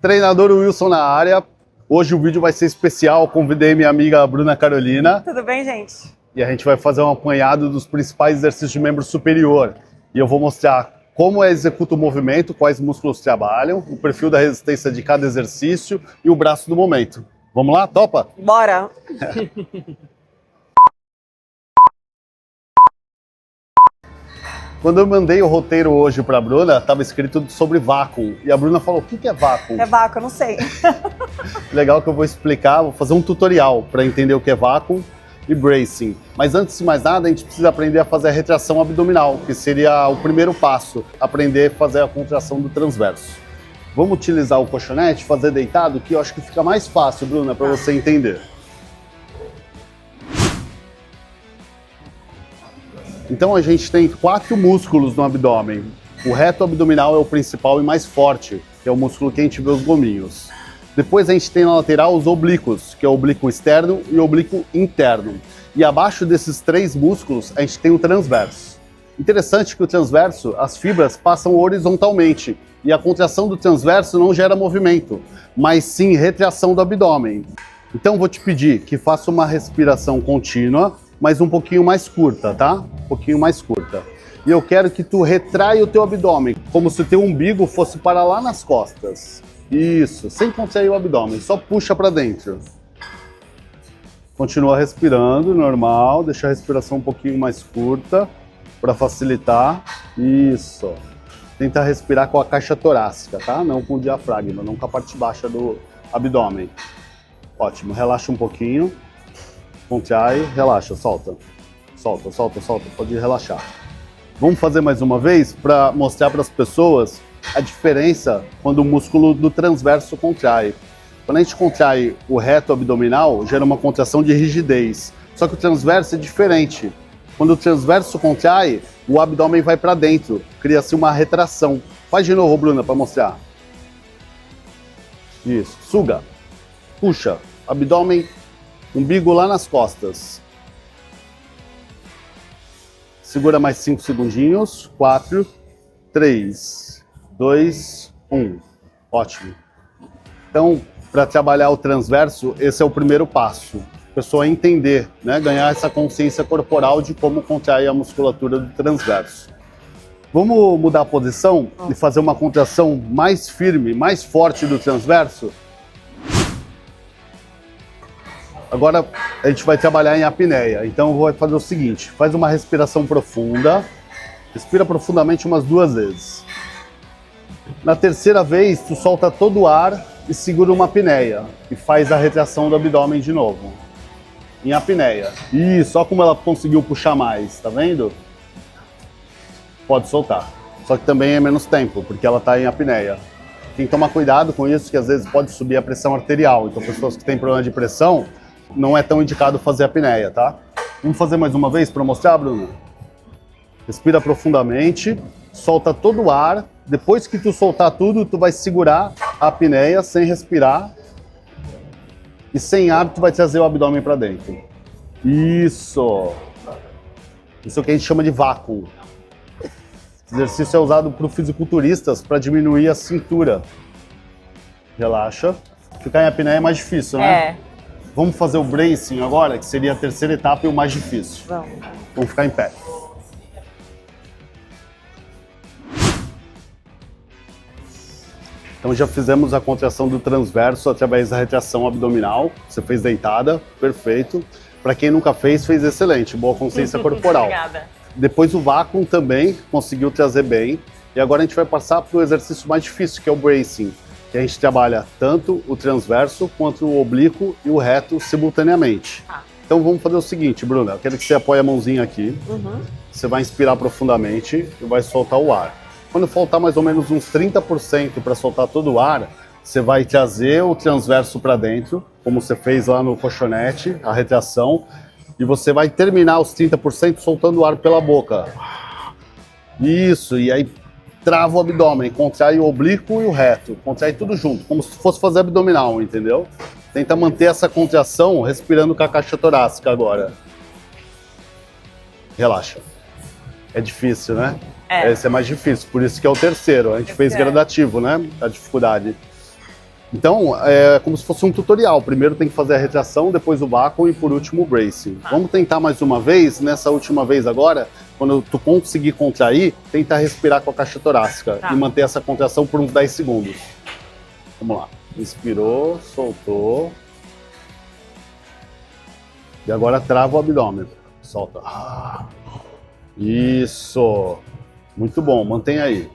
Treinador Wilson na área. Hoje o vídeo vai ser especial. Convidei minha amiga Bruna Carolina. Tudo bem, gente? E a gente vai fazer um apanhado dos principais exercícios de membro superior. E eu vou mostrar como executa o movimento, quais músculos trabalham, o perfil da resistência de cada exercício e o braço do momento. Vamos lá? Topa? Bora! Quando eu mandei o roteiro hoje para a Bruna, estava escrito sobre vácuo. E a Bruna falou, o que é vácuo? É vácuo, eu não sei. Legal que eu vou explicar, vou fazer um tutorial para entender o que é vácuo e bracing. Mas antes de mais nada, a gente precisa aprender a fazer a retração abdominal, que seria o primeiro passo, aprender a fazer a contração do transverso. Vamos utilizar o colchonete, fazer deitado, que eu acho que fica mais fácil, Bruna, para você entender. Então a gente tem 4 músculos no abdômen. O reto abdominal é o principal e mais forte, que é o músculo que a gente vê os gominhos. Depois a gente tem na lateral os oblíquos, que é o oblíquo externo e o oblíquo interno. E abaixo desses 3 músculos a gente tem o transverso. Interessante que o transverso, as fibras passam horizontalmente e a contração do transverso não gera movimento, mas sim retração do abdômen. Então vou te pedir que faça uma respiração contínua, mas um pouquinho mais curta, tá? Um pouquinho mais curta. E eu quero que tu retraia o teu abdômen, como se o teu umbigo fosse para lá nas costas. Isso, sem contrair o abdômen, só puxa para dentro. Continua respirando, normal, deixa a respiração um pouquinho mais curta, para facilitar. Isso. Tenta respirar com a caixa torácica, tá? Não com o diafragma, não com a parte baixa do abdômen. Ótimo, relaxa um pouquinho. Contrai, relaxa, solta. Solta, solta, solta, pode relaxar. Vamos fazer mais uma vez para mostrar para as pessoas a diferença quando o músculo do transverso contrai. Quando a gente contrai o reto abdominal, gera uma contração de rigidez. Só que o transverso é diferente. Quando o transverso contrai, o abdômen vai para dentro, cria-se uma retração. Faz de novo, Bruna, para mostrar. Isso, suga, puxa, abdômen, umbigo lá nas costas. Segura mais 5 segundinhos. 4, 3, 2, 1. Ótimo. Então, para trabalhar o transverso, esse é o primeiro passo. A pessoa entender, né? Ganhar essa consciência corporal de como contrair a musculatura do transverso. Vamos mudar a posição e fazer uma contração mais firme, mais forte do transverso? Agora a gente vai trabalhar em apneia, então eu vou fazer o seguinte, faz uma respiração profunda, respira profundamente umas 2 vezes. Na terceira vez, tu solta todo o ar e segura uma apneia, e faz a retração do abdômen de novo. Em apneia. Isso, olha como ela conseguiu puxar mais, tá vendo? Pode soltar, só que também é menos tempo, porque ela está em apneia. Tem que tomar cuidado com isso, que às vezes pode subir a pressão arterial, então pessoas que têm problema de pressão, não é tão indicado fazer a apneia, tá? Vamos fazer mais uma vez para mostrar, Bruno? Respira profundamente, solta todo o ar. Depois que tu soltar tudo, tu vai segurar a apneia sem respirar. E sem ar, tu vai trazer o abdômen para dentro. Isso! Isso é o que a gente chama de vácuo. Esse exercício é usado por fisiculturistas para diminuir a cintura. Relaxa. Ficar em apneia é mais difícil, né? É. Vamos fazer o bracing agora, que seria a terceira etapa e o mais difícil. Vamos. Vamos ficar em pé. Então já fizemos a contração do transverso através da retração abdominal. Você fez deitada, perfeito. Para quem nunca fez, fez excelente, boa consciência corporal. Obrigada. Depois o vácuo também conseguiu trazer bem. E agora a gente vai passar para o exercício mais difícil, que é o bracing. Que a gente trabalha tanto o transverso quanto o oblíquo e o reto simultaneamente. Então vamos fazer o seguinte, Bruna, eu quero que você apoie a mãozinha aqui, Você vai inspirar profundamente e vai soltar o ar. Quando faltar mais ou menos uns 30% para soltar todo o ar, você vai trazer o transverso para dentro, como você fez lá no colchonete, a retração, e você vai terminar os 30% soltando o ar pela boca. Isso, e aí trava o abdômen, contrai o oblíquo e o reto, contrai tudo junto, como se fosse fazer abdominal, entendeu? Tenta manter essa contração respirando com a caixa torácica agora. Relaxa. É difícil, né? É. Esse é mais difícil, por isso que é o terceiro. A gente fez gradativo, né? A dificuldade. Então, é como se fosse um tutorial. Primeiro tem que fazer a retração, depois o vácuo e por último o bracing. Vamos tentar mais uma vez. Nessa última vez agora, quando tu conseguir contrair, tenta respirar com a caixa torácica e manter essa contração por uns 10 segundos. Vamos lá. Inspirou, soltou. E agora trava o abdômen. Solta. Isso. Muito bom, mantém aí.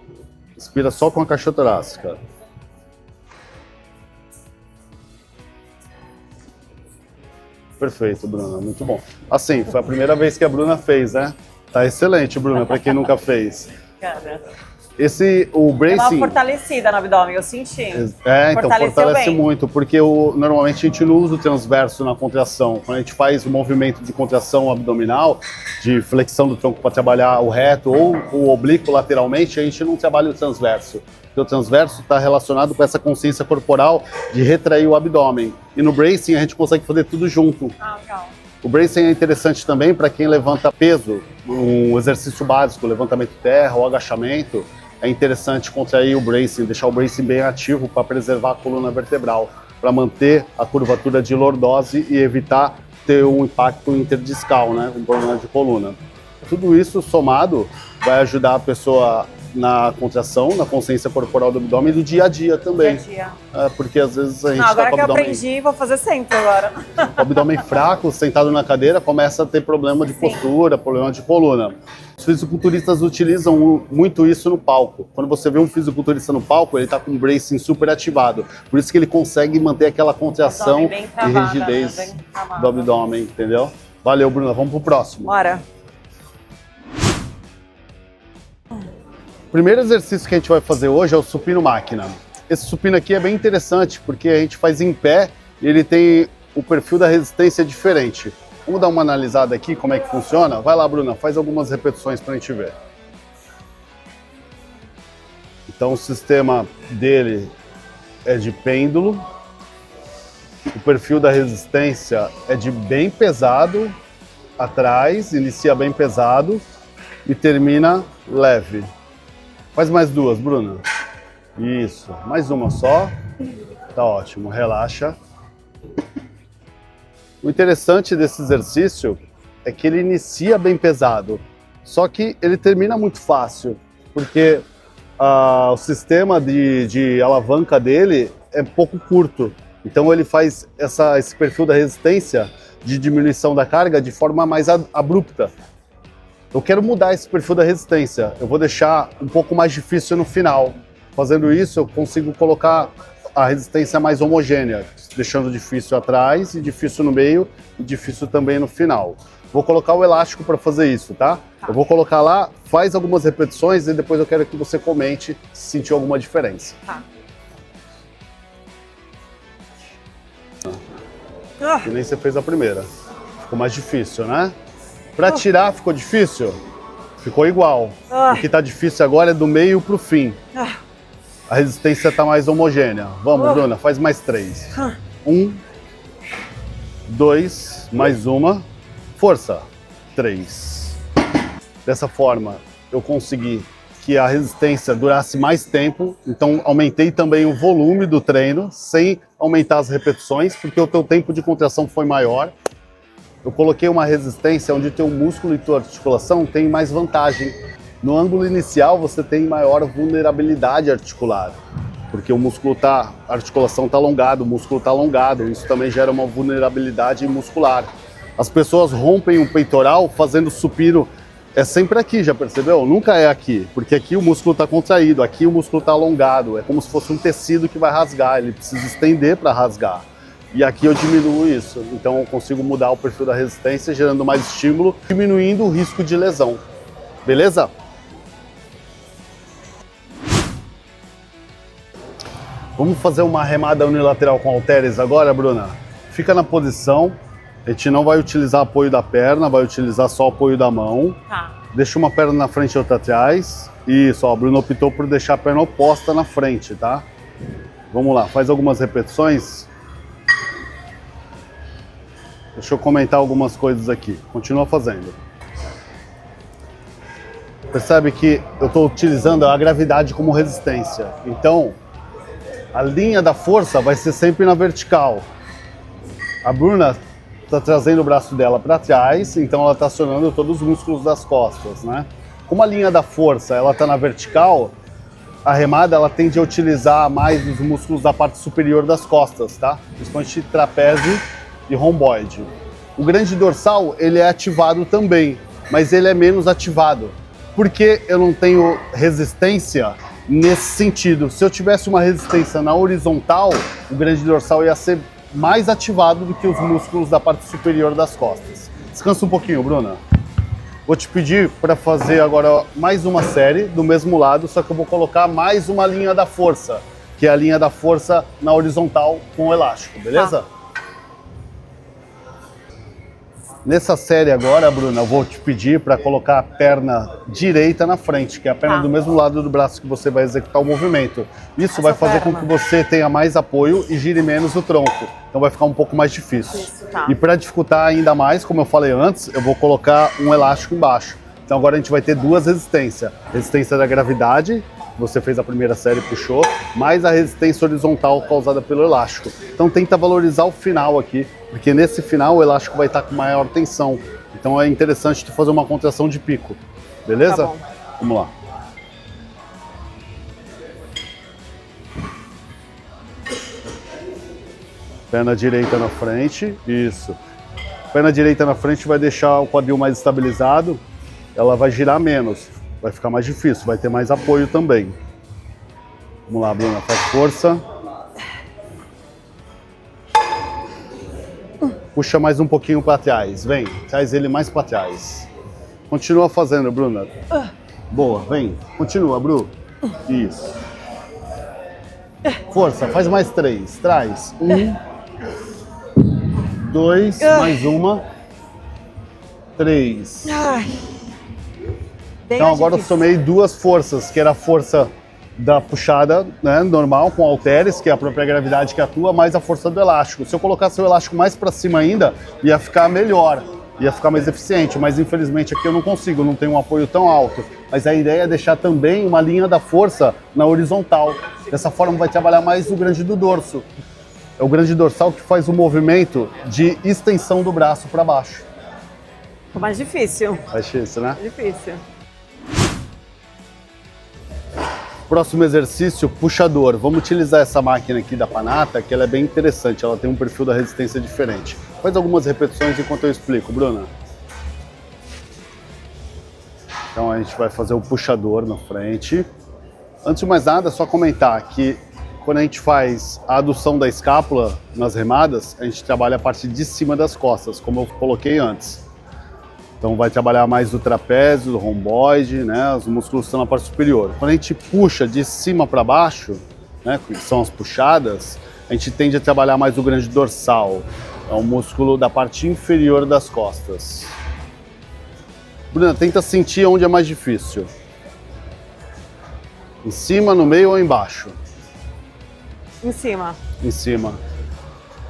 Inspira só com a caixa torácica. Perfeito, Bruna, muito bom. Assim, foi a primeira vez que a Bruna fez, né? Tá excelente, Bruna, para quem nunca fez. Cara. O bracing... Dá uma fortalecida no abdômen, eu senti. Então fortalece muito, porque normalmente a gente não usa o transverso na contração. Quando a gente faz o movimento de contração abdominal, de flexão do tronco para trabalhar o reto ou o oblíquo lateralmente, a gente não trabalha o transverso. Porque o transverso está relacionado com essa consciência corporal de retrair o abdômen. E no bracing a gente consegue fazer tudo junto. Legal. O bracing é interessante também para quem levanta peso, um exercício básico, levantamento terra ou agachamento. É interessante contrair o bracing, deixar o bracing bem ativo para preservar a coluna vertebral, para manter a curvatura de lordose e evitar ter um impacto interdiscal, né, um problema de coluna. Tudo isso somado vai ajudar a pessoa na contração, na consciência corporal do abdômen e do dia a dia também. Dia a dia. Porque às vezes a gente agora tá com que o abdômen... eu aprendi, vou fazer sempre agora. O abdômen fraco, sentado na cadeira, começa a ter problema de postura, problema de coluna. Os fisiculturistas utilizam muito isso no palco. Quando você vê um fisiculturista no palco, ele está com o bracing super ativado. Por isso que ele consegue manter aquela contração e rigidez do abdômen, entendeu? Valeu, Bruna. Vamos pro próximo. Bora. O primeiro exercício que a gente vai fazer hoje é o supino máquina. Esse supino aqui é bem interessante porque a gente faz em pé e ele tem o perfil da resistência diferente. Vamos dar uma analisada aqui como é que funciona? Vai lá, Bruna, faz algumas repetições para a gente ver. Então o sistema dele é de pêndulo. O perfil da resistência é de bem pesado atrás, inicia bem pesado e termina leve. Faz mais duas, Bruna. Isso, mais uma só. Tá ótimo, relaxa. O interessante desse exercício é que ele inicia bem pesado, só que ele termina muito fácil, porque o sistema de alavanca dele é pouco curto. Então ele faz esse perfil da resistência de diminuição da carga de forma mais abrupta. Eu quero mudar esse perfil da resistência, eu vou deixar um pouco mais difícil no final. Fazendo isso, eu consigo colocar a resistência mais homogênea, deixando difícil atrás e difícil no meio e difícil também no final. Vou colocar o elástico para fazer isso, tá? Eu vou colocar lá, faz algumas repetições e depois eu quero que você comente se sentiu alguma diferença. Tá. Que nem você fez a primeira. Ficou mais difícil, né? Para tirar ficou difícil? Ficou igual. O que tá difícil agora é do meio pro fim. A resistência tá mais homogênea. Vamos, Bruna, faz mais 3. 1, 2, mais uma. Força. 3. Dessa forma, eu consegui que a resistência durasse mais tempo, então aumentei também o volume do treino, sem aumentar as repetições, porque o teu tempo de contração foi maior. Eu coloquei uma resistência onde teu músculo e tua articulação tem mais vantagem. No ângulo inicial, você tem maior vulnerabilidade articular, porque a articulação está alongada, o músculo está alongado, isso também gera uma vulnerabilidade muscular. As pessoas rompem o peitoral fazendo supino, é sempre aqui, já percebeu? Nunca é aqui, porque aqui o músculo está contraído, aqui o músculo está alongado, é como se fosse um tecido que vai rasgar, ele precisa estender para rasgar. E aqui eu diminuo isso, então eu consigo mudar o perfil da resistência, gerando mais estímulo, diminuindo o risco de lesão. Beleza? Vamos fazer uma remada unilateral com halteres agora, Bruna? Fica na posição, a gente não vai utilizar apoio da perna, vai utilizar só apoio da mão. Tá. Deixa uma perna na frente e outra atrás. Isso, ó, a Bruna optou por deixar a perna oposta na frente, tá? Vamos lá, faz algumas repetições. Deixa eu comentar algumas coisas aqui. Continua fazendo. Percebe que eu estou utilizando a gravidade como resistência. Então, A linha da força vai ser sempre na vertical. A Bruna está trazendo o braço dela para trás, então ela está acionando todos os músculos das costas, né? Como a linha da força ela está na vertical, a remada ela tende a utilizar mais os músculos da parte superior das costas, tá? Principalmente trapézio e romboide. O grande dorsal ele é ativado também, mas ele é menos ativado. Porque eu não tenho resistência nesse sentido. Se eu tivesse uma resistência na horizontal, o grande dorsal ia ser mais ativado do que os músculos da parte superior das costas. Descansa um pouquinho, Bruna. Vou te pedir para fazer agora mais uma série do mesmo lado, só que eu vou colocar mais uma linha da força, que é a linha da força na horizontal com o elástico, beleza? Tá. Nessa série agora, Bruna, eu vou te pedir para colocar a perna direita na frente, que é a perna do mesmo lado do braço que você vai executar o movimento. Isso vai fazer com que você tenha mais apoio e gire menos o tronco. Então vai ficar um pouco mais difícil. Isso, tá. E para dificultar ainda mais, como eu falei antes, eu vou colocar um elástico embaixo. Então agora a gente vai ter duas resistências. Resistência da gravidade, você fez a primeira série, puxou, mais a resistência horizontal causada pelo elástico. Então tenta valorizar o final aqui, porque nesse final o elástico vai estar com maior tensão. Então é interessante tu fazer uma contração de pico, beleza? Tá bom. Vamos lá. Perna direita na frente, isso. Perna direita na frente vai deixar o quadril mais estabilizado, ela vai girar menos, vai ficar mais difícil, vai ter mais apoio também. Vamos lá, Bruna, faz força. Puxa mais um pouquinho para trás, vem, traz ele mais para trás. Continua fazendo, Bruna. Boa, vem, continua, Bru. Isso. Força, faz mais 3, traz. 1, 2, mais uma. 3. Então agora eu somei duas forças, que era a força da puxada, né, normal, com halteres, que é a própria gravidade que atua, mais a força do elástico. Se eu colocasse o elástico mais para cima ainda, ia ficar melhor, ia ficar mais eficiente, mas infelizmente aqui eu não consigo, não tenho um apoio tão alto. Mas a ideia é deixar também uma linha da força na horizontal. Dessa forma vai trabalhar mais o grande do dorso. É o grande dorsal que faz o movimento de extensão do braço para baixo. Ficou mais difícil. Mais difícil, né? Difícil. Próximo exercício, puxador. Vamos utilizar essa máquina aqui da Panatta, que ela é bem interessante, ela tem um perfil da resistência diferente. Faz algumas repetições enquanto eu explico, Bruna. Então a gente vai fazer o puxador na frente. Antes de mais nada, só comentar que quando a gente faz a adução da escápula nas remadas, a gente trabalha a parte de cima das costas, como eu coloquei antes. Então vai trabalhar mais o trapézio, o romboide, né? Os músculos estão na parte superior. Quando a gente puxa de cima para baixo, né, que são as puxadas, a gente tende a trabalhar mais o grande dorsal. É o músculo da parte inferior das costas. Bruna, tenta sentir onde é mais difícil. Em cima, no meio ou embaixo? Em cima. Em cima.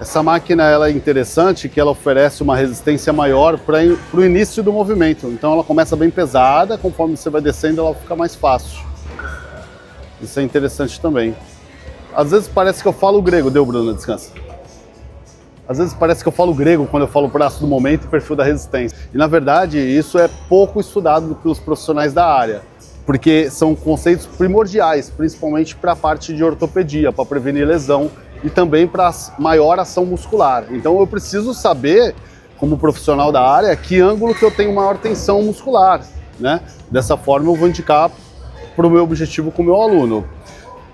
Essa máquina ela é interessante que ela oferece uma resistência maior para o início do movimento. Então ela começa bem pesada, conforme você vai descendo ela fica mais fácil. Isso é interessante também. Às vezes parece que eu falo grego, deu, Bruna? Descansa. Às vezes parece que eu falo grego quando eu falo braço do momento e perfil da resistência. E na verdade isso é pouco estudado pelos profissionais da área. Porque são conceitos primordiais, principalmente para a parte de ortopedia, para prevenir lesão e também para maior ação muscular. Então eu preciso saber, como profissional da área, que ângulo que eu tenho maior tensão muscular, né? Dessa forma eu vou indicar para o meu objetivo com o meu aluno.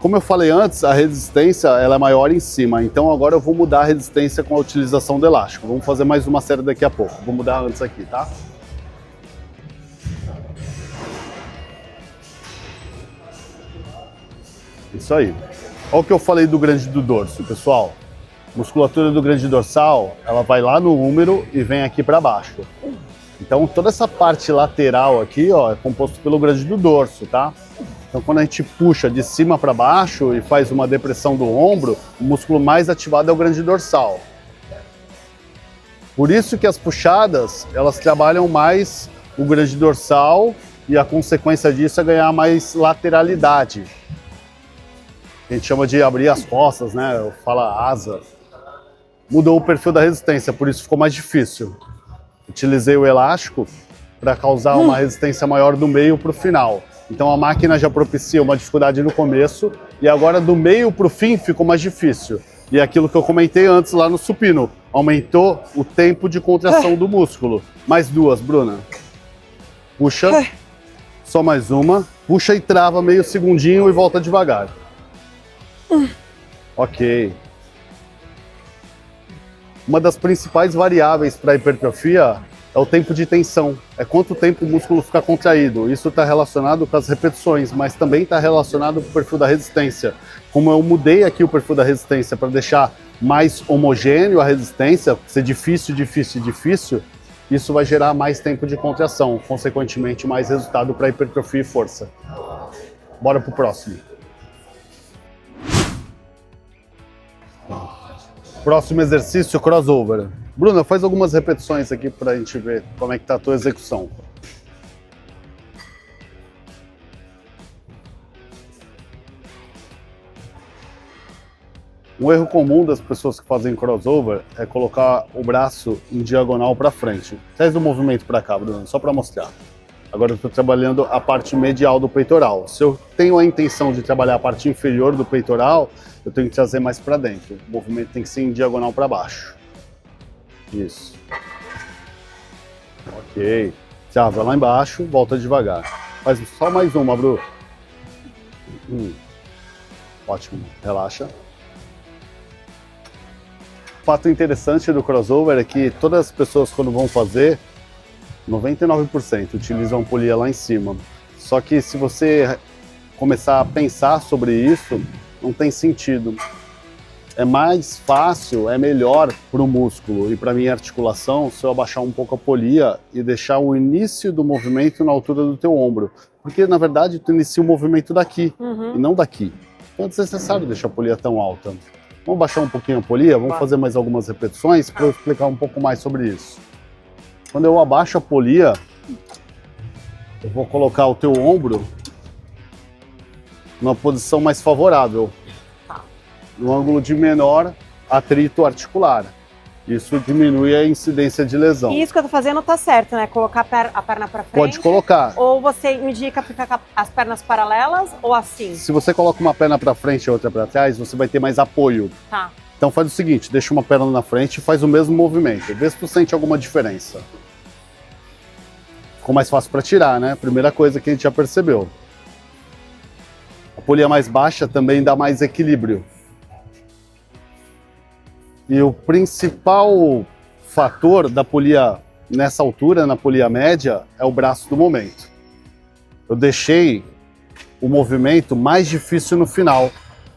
Como eu falei antes, a resistência ela é maior em cima, então agora eu vou mudar a resistência com a utilização do elástico. Vamos fazer mais uma série daqui a pouco. Vou mudar antes aqui, tá? Isso aí. Olha o que eu falei do grande do dorso, pessoal. Musculatura do grande dorsal, ela vai lá no húmero e vem aqui para baixo. Então toda essa parte lateral aqui, ó, é composto pelo grande do dorso, tá? Então quando a gente puxa de cima para baixo e faz uma depressão do ombro, o músculo mais ativado é o grande dorsal. Por isso que as puxadas, elas trabalham mais o grande dorsal e a consequência disso é ganhar mais lateralidade. A gente chama de abrir as costas, né? Fala asa. Mudou o perfil da resistência, por isso ficou mais difícil. Utilizei o elástico para causar uma resistência maior do meio para o final. Então a máquina já propicia uma dificuldade no começo e agora do meio para o fim ficou mais difícil. E é aquilo que eu comentei antes lá no supino, aumentou o tempo de contração do músculo. Mais duas, Bruna. Puxa, só mais uma. Puxa e trava meio segundinho e volta devagar. Ok. Uma das principais variáveis para a hipertrofia é o tempo de tensão. É quanto tempo o músculo fica contraído. Isso está relacionado com as repetições, mas também está relacionado com o perfil da resistência. Como eu mudei aqui o perfil da resistência para deixar mais homogêneo a resistência, ser difícil, difícil, difícil, isso vai gerar mais tempo de contração, consequentemente mais resultado para hipertrofia e força. Bora pro próximo. Próximo exercício, crossover. Bruna, faz algumas repetições aqui para a gente ver como é que tá a tua execução. Um erro comum das pessoas que fazem crossover é colocar o braço em diagonal para frente. Traz o movimento para cá, Bruna, só para mostrar. Agora eu estou trabalhando a parte medial do peitoral. Se eu tenho a intenção de trabalhar a parte inferior do peitoral, eu tenho que trazer mais para dentro. O movimento tem que ser em diagonal para baixo. Isso. Ok. Trava lá embaixo, volta devagar. Faz só mais uma, Bru. Ótimo. Relaxa. O fato interessante do crossover é que todas as pessoas, quando vão fazer, 99% utilizam polia lá em cima. Só que se você começar a pensar sobre isso, não tem sentido. É mais fácil, é melhor para o músculo e para a minha articulação se eu abaixar um pouco a polia e deixar o início do movimento na altura do teu ombro. Porque, na verdade, tu inicia o movimento daqui e não daqui. Então é desnecessário deixar a polia tão alta. Vamos baixar um pouquinho a polia, vamos fazer mais algumas repetições para eu explicar um pouco mais sobre isso. Quando eu abaixo a polia, eu vou colocar o teu ombro numa posição mais favorável, no ângulo de menor atrito articular. Isso diminui a incidência de lesão. E isso que eu tô fazendo tá certo, né? Colocar a perna pra frente. Pode colocar. Ou você indica ficar com as pernas paralelas ou assim? Se você coloca uma perna para frente e outra para trás, você vai ter mais apoio. Tá. Então faz o seguinte, deixa uma perna na frente e faz o mesmo movimento. Vê se tu sente alguma diferença. Ficou mais fácil para tirar, né? Primeira coisa que a gente já percebeu. A polia mais baixa também dá mais equilíbrio. E o principal fator da polia nessa altura, na polia média, é o braço do momento. Eu deixei o movimento mais difícil no final.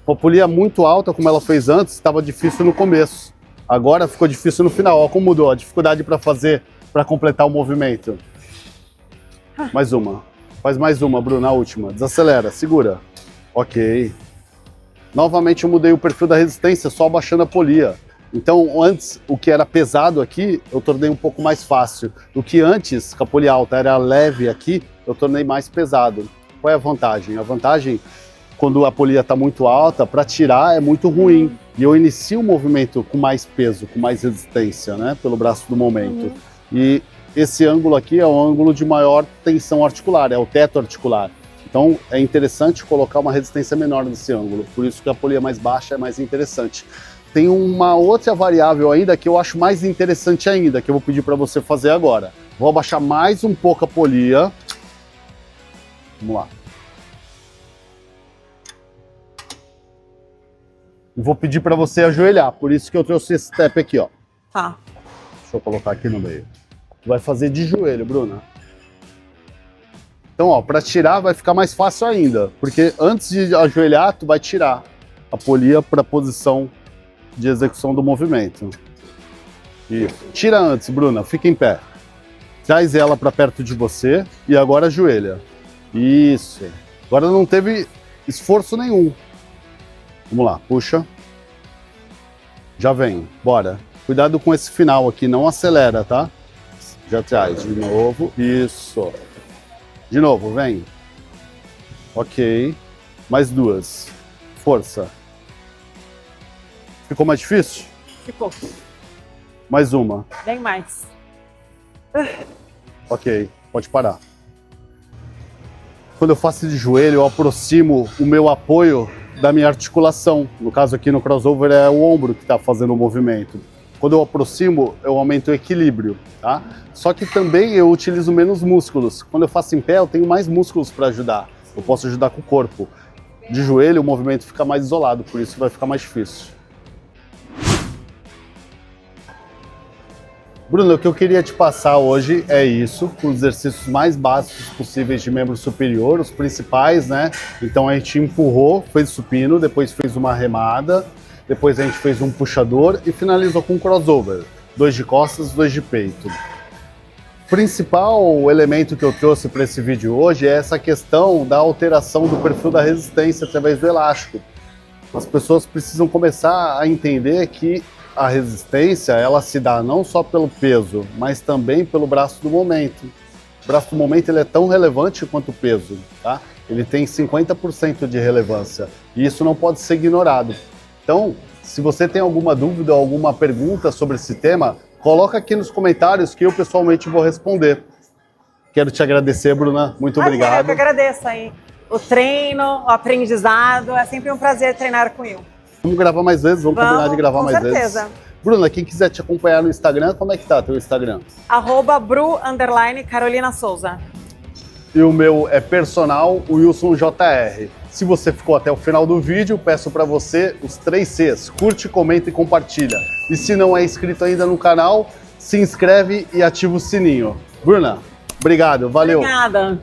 A polia muito alta, como ela fez antes, estava difícil no começo. Agora ficou difícil no final. Olha como mudou a dificuldade para fazer, para completar o movimento. Mais uma. Faz mais uma, Bruna, a última. Desacelera, segura. Ok. Novamente eu mudei o perfil da resistência, só abaixando a polia. Então, antes, o que era pesado aqui, eu tornei um pouco mais fácil. O que antes, com a polia alta, era leve aqui, eu tornei mais pesado. Qual é a vantagem? A vantagem, quando a polia está muito alta, para tirar é muito ruim. E eu inicio o movimento com mais peso, com mais resistência, né? Pelo braço do momento. E esse ângulo aqui é o ângulo de maior tensão articular, é o teto articular. Então, é interessante colocar uma resistência menor nesse ângulo. Por isso que a polia mais baixa é mais interessante. Tem uma outra variável ainda que eu acho mais interessante ainda, que eu vou pedir para você fazer agora. Vou abaixar mais um pouco a polia. Vamos lá. Vou pedir para você ajoelhar, por isso que eu trouxe esse step aqui, ó. Tá. Deixa eu colocar aqui no meio. Tu vai fazer de joelho, Bruna. Então, ó, para tirar vai ficar mais fácil ainda, porque antes de ajoelhar, tu vai tirar a polia para a posição de execução do movimento. Isso. Tira antes, Bruna, fica em pé. Traz ela para perto de você e agora ajoelha. Isso. Agora não teve esforço nenhum. Vamos lá, puxa. Já vem, bora. Cuidado com esse final aqui, não acelera, tá? Já traz, de novo. Isso. De novo, vem. Ok. Mais duas. força. Ficou mais difícil? Ficou. Mais uma. Bem mais. Ok, pode parar. Quando eu faço de joelho, eu aproximo o meu apoio da minha articulação. No caso aqui no crossover é o ombro que está fazendo o movimento. Quando eu aproximo, eu aumento o equilíbrio, tá? Só que também eu utilizo menos músculos. Quando eu faço em pé, eu tenho mais músculos para ajudar. Eu posso ajudar com o corpo. De joelho, o movimento fica mais isolado, por isso vai ficar mais difícil. Bruno, o que eu queria te passar hoje é isso, os exercícios mais básicos possíveis de membro superior, os principais, né? Então a gente empurrou, fez supino, depois fez uma remada, depois a gente fez um puxador e finalizou com um crossover. 2 de costas, 2 de peito. O principal elemento que eu trouxe para esse vídeo hoje é essa questão da alteração do perfil da resistência através do elástico. As pessoas precisam começar a entender que a resistência, ela se dá não só pelo peso, mas também pelo braço do momento. O braço do momento ele é tão relevante quanto o peso, tá? Ele tem 50% de relevância e isso não pode ser ignorado. Então, se você tem alguma dúvida ou alguma pergunta sobre esse tema, coloca aqui nos comentários que eu pessoalmente vou responder. Quero te agradecer, Bruna. Muito obrigado. Eu que agradeço aí. O treino, o aprendizado, é sempre um prazer treinar com o Will. Vamos gravar mais vezes, vamos combinar de gravar mais vezes. Com certeza. Bruna, quem quiser te acompanhar no Instagram, como é que tá teu Instagram? @Bru_Carolina Souza. E o meu é personal, Wilson JR. Se você ficou até o final do vídeo, peço para você os 3 Cs. Curte, comenta e compartilha. E se não é inscrito ainda no canal, se inscreve e ativa o sininho. Bruna, obrigado, valeu. Obrigada.